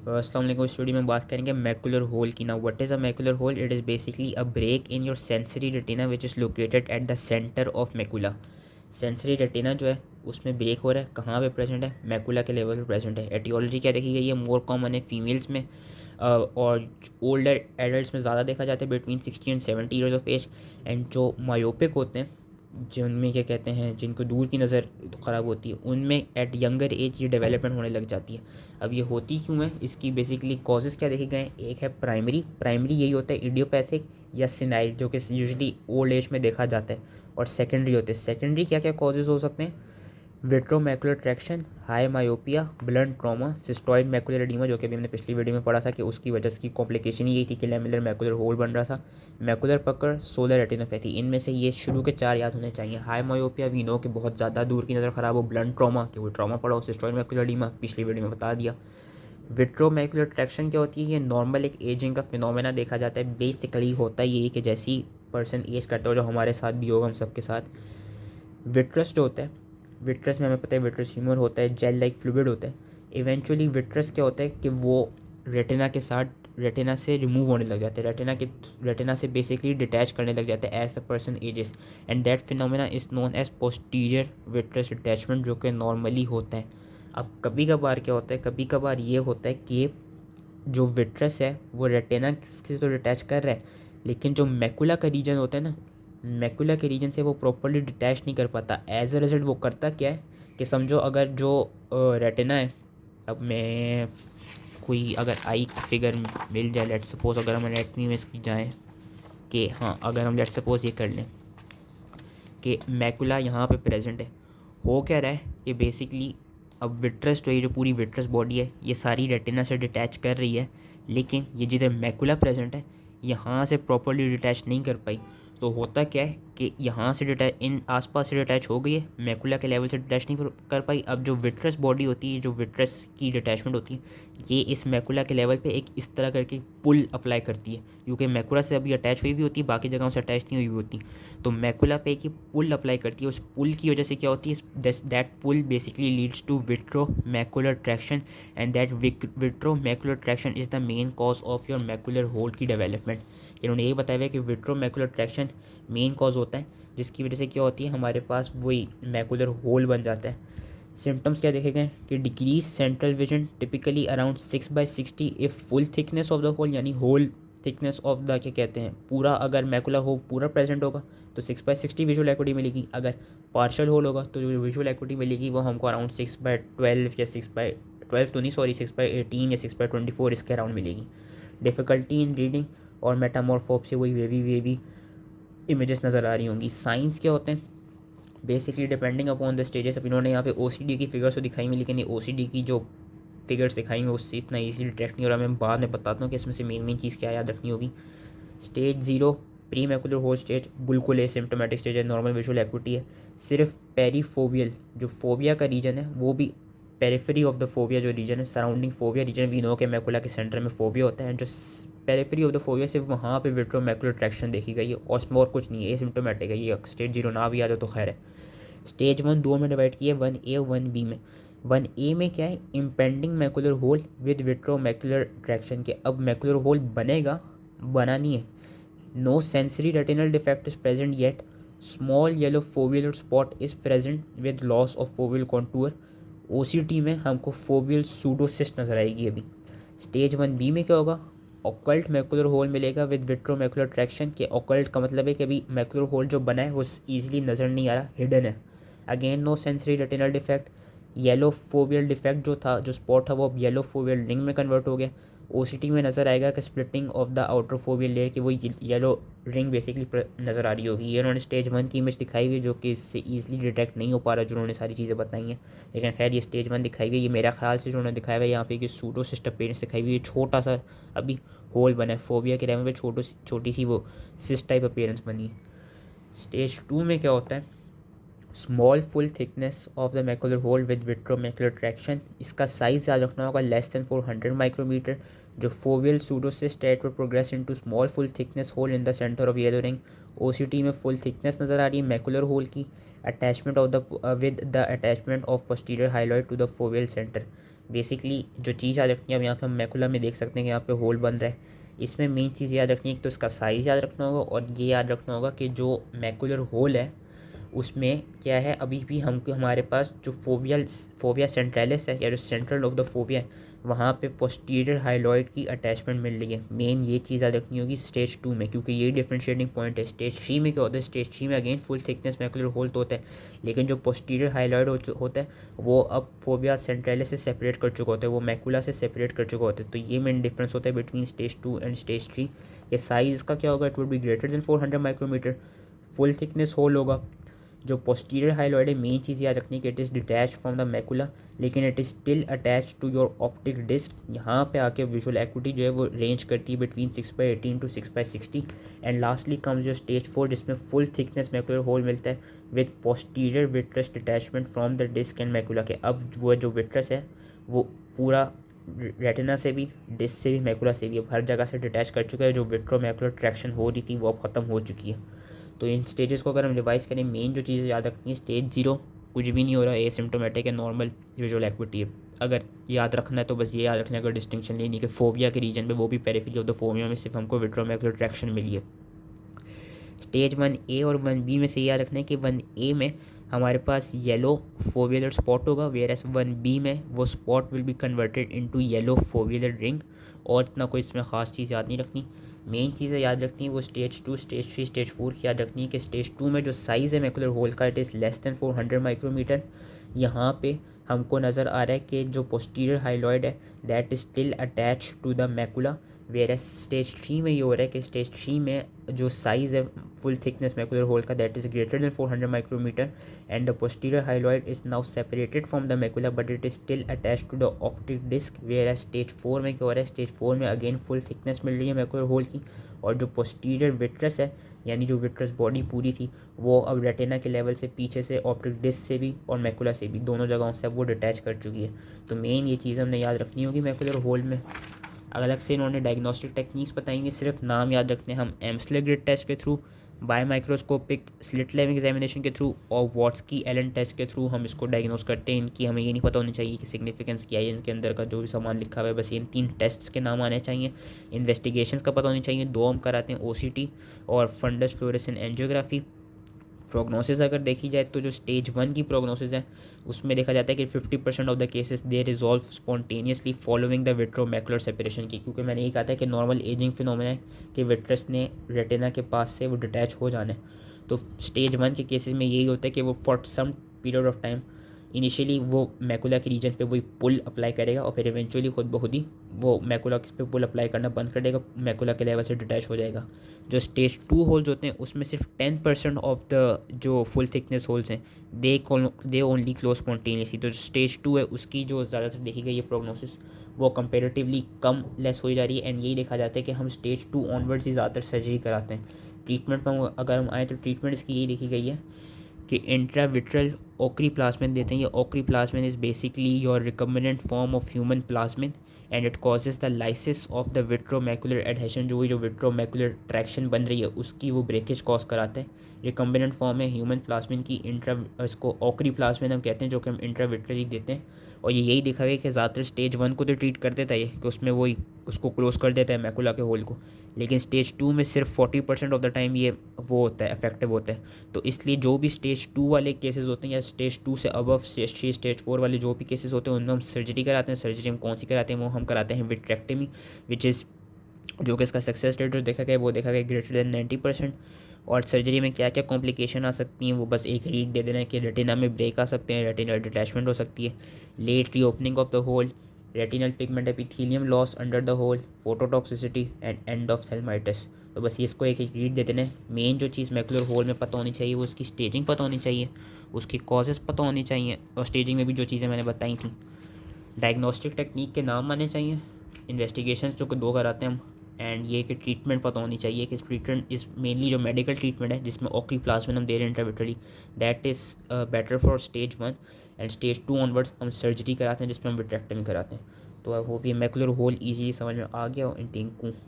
अस्सलाम वालेकुम। स्टूडियो में बात करेंगे मैकुलर होल की। ना what is a macular hole? It is basically a break in your sensory retina which is located at the centre of macula. Sensory retina जो है उसमें ब्रेक हो रहा है, कहाँ पे प्रेजेंट है? मैकुला के लेवल पे प्रेजेंट है। एटियोलॉजी क्या देखी गई है? मोर कॉमन है फीमेल्स में और ओल्डर एडल्ट्स में ज़्यादा देखा जाता है, between 60 and 70 years of age. And जो मायोपिक होते हैं, जिनमें क्या कहते हैं, जिनको दूर की नज़र ख़राब होती है, उनमें एट यंगर एज ये डेवलपमेंट होने लग जाती है। अब ये होती क्यों है? इसकी बेसिकली कॉजेज़ क्या देखे गए हैं? एक है प्राइमरी यही होता है इडियोपैथिक या सिनाइल, जो कि यूजुअली ओल्ड एज में देखा जाता है। और सेकेंडरी होते हैं। सेकेंडरी क्या क्या कॉजेज़ हो सकते हैं? Vitreomacular traction, high myopia, blunt trauma, cystoid macular oedema, जो कि अभी हमने पिछली वीडियो में पढ़ा था कि उसकी वजह से कॉम्प्लिकेशन यही थी कि लैमेलर मैकुलर होल बन रहा था। मैकुलर पकड़, सोलर रेटिनोपैथी, इनमें से ये शुरू के 4 याद होने चाहिए। हाई मायोपिया वी नो कि बहुत ज़्यादा दूर की नज़र ख़राब हो, ब्लंट ट्रॉमा कि वो ट्रॉमा पड़ा हो, सिस्टॉइड मैकुलर एडीमा पिछली वीडियो में बता दिया। विट्रोमैकुलर ट्रैक्शन क्या होती है? ये नॉर्मल एक एजिंग का फिनोमेना देखा जाता है। बेसिकली होता है यही कि जैसी पर्सन एज करता हो, जो हमारे साथ भी होगा, हम सबके साथ। विट्रस जो होता है, विट्रस में हमें पता है विट्रस ह्यूमर होता है, जेल लाइक फ्लूइड होता है। इवेंचुअली विट्रस क्या होता है कि वो रेटिना के साथ रेटिना से रिमूव होने लग जाते हैं, रेटिना से बेसिकली डिटैच करने लग जाते हैं as the person ages. And that phenomena is known as posterior vitreous detachment, जो कि नॉर्मली होता है। अब कभी कभार क्या होता है, कभी कभार ये होता है कि जो विट्रस है वो रेटिना से तो डिटैच कर रहा है, लेकिन जो मैकुला का रीजन होता है ना, मैकुला के रीजन से वो प्रॉपरली डिटैच नहीं कर पाता। एज अ रिजल्ट वो करता क्या है कि समझो अगर जो रेटिना है, अब मैं कोई अगर आई फिगर मिल जाए, लेट सपोज अगर हम एनेटमी में इसकी जाएँ कि हाँ, अगर हम लेट सपोज ये कर लें कि मैकुला यहाँ पे प्रेजेंट है, हो क्या रहा है कि बेसिकली अब विट्रस जो, ये जो पूरी विट्रस बॉडी है, ये सारी रेटिना से डिटैच कर रही है, लेकिन ये जिधर मैकुला प्रेजेंट है यहाँ से प्रॉपरली डिटैच नहीं कर पाई। तो होता क्या है कि यहाँ से डिटैच, इन आसपास से डिटैच हो गई है, मैकुला के लेवल से डिटैच नहीं कर पाई। अब जो विट्रस बॉडी होती है, जो विट्रस की डिटैचमेंट होती है, ये इस मैकुला के लेवल पे एक इस तरह करके पुल अप्लाई करती है, क्योंकि मैकुला से अभी अटैच हुई भी होती है, बाकी जगहों से अटैच नहीं हुई होती। तो मैकुला पे एक पुल अप्लाई करती है। उस पुल की वजह से क्या होती है? That pull basically leads to vitreo macular traction, and that vitreo macular traction is the main cause of your macular hole की डेवलपमेंट। इन्होंने यही बताया हुआ है कि vitreo macular traction main cause होता है, जिसकी वजह से क्या होती है, हमारे पास वही मैकुलर होल बन जाता है। सिम्टम्स क्या देखे गए कि decrease central vision typically around 6/60 if full thickness of the hole, यानी होल थिकनेस ऑफ द क्या कहते हैं, पूरा अगर मैकुला हो पूरा प्रेजेंट होगा तो 6/60 विजुअल एक्विटी मिलेगी। अगर पार्शल होल होगा तो जो विजुअल एक्विटी मिलेगी वो हमको अराउंड 6/12 या 6/12 तो नहीं, सॉरी, 6/18 या 6/24 इसके अराउंड मिलेगी। डिफ़िकल्टी इन रीडिंग और मेटामॉर्फोप से वही वेवी वेवी इमेजेस नज़र आ रही होंगी। साइंस क्या होते हैं? Basically depending upon the stages. अब इन्होंने यहाँ पे ओसीडी की फिगर्स तो दिखाई हुई, लेकिन ये ओसीडी की जो फिगर्स दिखाई हुई उससे इतना ईजी डिटेक्ट नहीं हो रहा। मैं बाद में बताता हूँ कि इसमें से मेन चीज़ क्या याद रखनी होगी। Stage 0 pre macular hole stage बिल्कुल एसिम्प्टोमेटिक स्टेज है, नॉर्मल विजुअल एक्विटी है। सिर्फ पेरीफोवियल जो फोविया का रीजन है, वो भी पेरिफेरी ऑफ द फोविया जो रीजन है, surrounding fovea region, we know के मैकुला के सेंटर में फोविया होता है। जो पेरिफेरी ऑफ द फोविया, सिर्फ वहाँ पे विट्रोमैकुलर ट्रैक्शन देखी गई है और इसमें और कुछ नहीं है, एसिम्प्टोमेटिक है। ये स्टेज 0 ना भी याद हो तो खैर है। स्टेज 1 दो में डिवाइड किए, 1A और 1B में। 1A में क्या है? Impending macular hole with vitreomacular traction के। अब मैकुलर होल बनेगा, बना नहीं है। No sensory retinal defect is present yet, small yellow foveal spot is present with loss of foveal contour. OCT में हमको फोवियल सूडोसिस्ट नजर आएगी अभी। स्टेज 1B में क्या होगा? ऑकल्ट मैकुलर होल मिलेगा विद विट्रोमैकुलर ट्रैक्शन के। ऑकल्ट का मतलब है कि अभी मैकुलर होल जो बना है वो ईजिली नज़र नहीं आ रहा, हिडन है। Again no sensory retinal defect. Yellow foveal defect जो था, जो स्पॉट था, वो अब येलो फोवियल रिंग में कन्वर्ट हो गया। OCT में नज़र आएगा कि splitting of the outer foveal layer की वो येलो रिंग बेसिकली नज़र आ रही होगी। ये उन्होंने स्टेज 1 की इमेज दिखाई हुई है, जो कि इससे ईजिली डिटेक्ट नहीं हो पा रहा, जो उन्होंने सारी चीज़ें बताई हैं। लेकिन खैर ये स्टेज 1 दिखाई हुई है। ये मेरा ख्याल से जो उन्होंने दिखाया हुआ है यहाँ पे कि सूडो सिस्ट अपीयरेंस दिखाई हुई है, छोटा सा अभी होल बना है फोविया के लेवल पे, छोटी सी वो सिस्ट टाइप अपीयरेंस बनी है। स्टेज 2 में क्या होता है? Small full thickness of the macular hole with vitreomacular traction. इसका साइज़ याद रखना होगा, लेस देन 400 माइक्रोमीटर। जो foveal pseudocyst will progress into small full thickness hole in the centre of yellow ring. OCT में फुल थिकनेस नज़र आ रही है मैकुलर होल की, attachment of the with the attachment of posterior hyaloid to the foveal centre. Basically जो चीज़ याद रखनी है, अब यहाँ पे हम मैकुला में देख सकते हैं कि यहाँ पे होल बन रहा है। इसमें मेन चीज़ याद रखनी है, तो इसका साइज़ याद रखना होगा और ये याद रखना होगा कि जो मैकुलर होल है उसमें क्या है, अभी भी हमको हमारे पास जो फोविया सेंट्रलिस है या जो सेंट्रल ऑफ द फोविया है, वहाँ पे पोस्टीरियर हाइलॉइड की अटैचमेंट मिल रही है। मेन ये चीज़ याद रखनी होगी स्टेज 2 में, क्योंकि ये डिफरेंशिएटिंग पॉइंट है। स्टेज 3 में क्या होता है, स्टेज 3 में again full thickness macular hole तो होता है, लेकिन जो पोस्टीरियर हाइलॉइड होता है वो अब फोविया सेंट्रलिस से सेपरेट कर चुका होता है, वो मैकुला से सेपरेट कर चुका होता है। तो ये मेन डिफरेंस होता है बिटवीन स्टेज 2 एंड स्टेज 3। ये साइज़ का क्या होगा, it would be greater than 400 micrometre, full thickness hole होगा। जो पोस्टीरियर हाइलॉइड है, मेन चीज़ याद रखनी है कि it is detach from the macula, लेकिन it is still attach to your optic disc. यहाँ पे आके विजुअल एक्विटी जो है वो रेंज करती है between 6/18 to 6/60। And lastly comes जो स्टेज 4, जिसमें फुल थिकनेस मैकुलर होल मिलता है with posterior vitreous detachment from the disc and macula के। अब वो जो विट्रस है वो पूरा रेटिना से भी, डिस्क से भी, मैकुला से भी अब हर जगह से डिटैच कर चुका है। जो विट्रोमैकुलर ट्रैक्शन हो रही थी वो अब ख़त्म हो चुकी है। तो इन स्टेजेस को अगर हम रिवाइज करें, मेन जो चीज़ें याद रखनी है, स्टेज 0 कुछ भी नहीं हो रहा है, एसिम्टोमेटिक है, नॉर्मल विजुअल एक्विटी है। अगर याद रखना है तो बस ये याद रखना है, अगर डिस्टिंक्शन लेनी है कि फोविया के रीजन पे, वो भी पेरिफेरी ऑफ द फोविया में सिर्फ हमको विट्रोमैकुलर ट्रैक्शन मिली है। स्टेज 1A और 1B में से याद रखना है कि 1A में हमारे पास येलो फोवियलर स्पॉट होगा, वेयर एस 1B में वो spot will be converted into yellow foveolar ring. और इतना कोई इसमें ख़ास चीज़ याद नहीं रखनी। मेन चीज़ें याद रखनी है वो स्टेज 2, स्टेज 3, स्टेज 4 की याद रखनी है कि स्टेज 2 में जो साइज़ है मैकुलर होल का, it is less than 400 micrometre. यहाँ पे हमको नज़र आ रहा है कि जो पोस्टीरियर हाइलॉइड है that is still attach to the macula, whereas stage 3 में ये हो रहा है कि स्टेज 3 में जो साइज़ है फुल थिकनेस मैकुलर होल का that is greater than 400 micrometre and the posterior hyaloid is now separated from the macula but it is still attach to the optic disc. Whereas stage 4 में क्या हो रहा है, stage 4 में again full thickness मिल रही है macular hole की, और जो पोस्टीरियर विट्रस है यानी जो विट्रस बॉडी पूरी थी वो अब रेटिना के लेवल से पीछे से ऑप्टिक डिस्क से भी और मैकुला से भी, दोनों जगहों से अब वो डिटैच कर चुकी है। तो मेन ये चीज़ हमने याद रखनी होगी मैकुलर होल में। अलग से इन्होंने डायग्नोस्टिक टेक्निक्स बताएंगे, सिर्फ नाम याद रखने हम एम्सले ग्रिड टेस्ट के through, by microscopic slit level examination के थ्रू और वॉट्सकी एलन टेस्ट के थ्रू हम इसको डायग्नोस करते हैं। इनकी हमें ये नहीं पता होनी चाहिए कि सिग्निफिकेंस क्या है, इनके अंदर का जो भी सामान लिखा हुआ है, बस इन 3 टेस्ट्स के नाम आने चाहिए। इन्वेस्टिगेशंस का पता होनी चाहिए, 2 हम कराते हैं, OCT और फंडस फ्लोरेसेंट एंजियोग्राफी। प्रोग्नोसिस अगर देखी जाए तो जो स्टेज 1 की प्रोग्नोसिस है उसमें देखा जाता है कि 50% of the cases they resolve spontaneously following the vitreomacular separation की, क्योंकि मैंने ये कहा था कि नॉर्मल एजिंग फिनोमेना है कि विट्रस ने रेटिना के पास से वो डिटैच हो जाना है। तो स्टेज 1 के केसेस में यही होता है कि वो for some period of time initially वो मैकुला के रीजन पे वही पुल अप्लाई करेगा और फिर इवेंचुअली खुद ब खुद ही वो मैकुला पे पुल अप्लाई करना बंद कर देगा, मैकुला के लेवल से डिटैच हो जाएगा। जो स्टेज 2 होल्स होते हैं उसमें सिर्फ 10% ऑफ द जो फुल थिकनेस होल्स हैं दे ओनली क्लोज स्पॉन्टेनियसली। तो स्टेज 2 है उसकी जो ज़्यादातर देखी गई है प्रोग्नोसिस वो कंपेरेटिवली कम लेस हो जा रही है। एंड यही देखा जाता है कि हम स्टेज 2 ऑनवर्ड्स ही ज़्यादातर सर्जरी कराते हैं। ट्रीटमेंट पर अगर हम आएँ तो ट्रीटमेंट इसकी यही देखी गई है कि इंट्राविट्रल ओक्रीप्लाज्मिन देते हैं। ये ocriplasmin is basically your recombinant form of human plasmin and it causes the lysis of the vitreomacular adhesion, जो विट्रोमैकुलर ट्रैक्शन बन रही है उसकी वो ब्रेकेज कॉज कराते हैं। रिकम्बिनेंट फॉर्म है ह्यूमन प्लाज्मिन की, इसको ओक्रीप्लाज्मिन हम कहते हैं, जो कि हम इंट्राविट्रली देते हैं। और ये यही देखा गया कि ज़्यादातर स्टेज 1 को तो ट्रीट कर देता है ये कि उसमें वही उसको क्लोज कर देता है मैकुला के होल को, लेकिन स्टेज 2 में सिर्फ 40% ऑफ द टाइम ये वो होता है इफेक्टिव होता है। तो इसलिए जो भी स्टेज 2 वाले केसेस होते हैं या स्टेज 2 से अबव स्टेज 3 स्टेज 4 वाले जो भी केसेस होते हैं उनमें हम सर्जरी कराते हैं। सर्जरी हम कौन सी कराते हैं, वो हम कराते हैं विट्रेक्टमी, विच इज़ जो कि इसका सक्सेस रेट जो देखा गया वो देखा गया ग्रेटर देन 90%। और सर्जरी में क्या क्या कॉम्प्लिकेशन आ सकती हैं वो बस एक रीड दे देना है कि रेटिना में ब्रेक आ सकते हैं, रेटिनल डिटैचमेंट हो सकती है, late reopening of the hole, retinal pigment epithelium loss under the hole, phototoxicity and endophthalmitis. तो बस इसको एक एक रीड दे देना है। मेन जो चीज़ मैकुलर होल में पता होनी चाहिए वो उसकी स्टेजिंग पता होनी चाहिए, उसकी कॉजेज़ पता होनी चाहिए, और स्टेजिंग में भी जो चीज़ें मैंने बताई थी। डायग्नोस्टिक टेक्निक के नाम आने चाहिए, इन्वेस्टिगेशन जो कि 2 कराते हैं हम, एंड ये कि ट्रीटमेंट पता होनी चाहिए कि ट्रीटमेंट इज़ मेनली जो मेडिकल ट्रीटमेंट है जिसमें ओक्रीप्लाज्मिन हम दे रहे हैं intravitreally, that is better for stage 1 and stage 2 onwards हम सर्जरी कराते हैं जिसमें हम विट्रेक्टमी कराते हैं। तो आई होप ये मैकुलर होल ईजी समझ में आ गया इन टिंकू।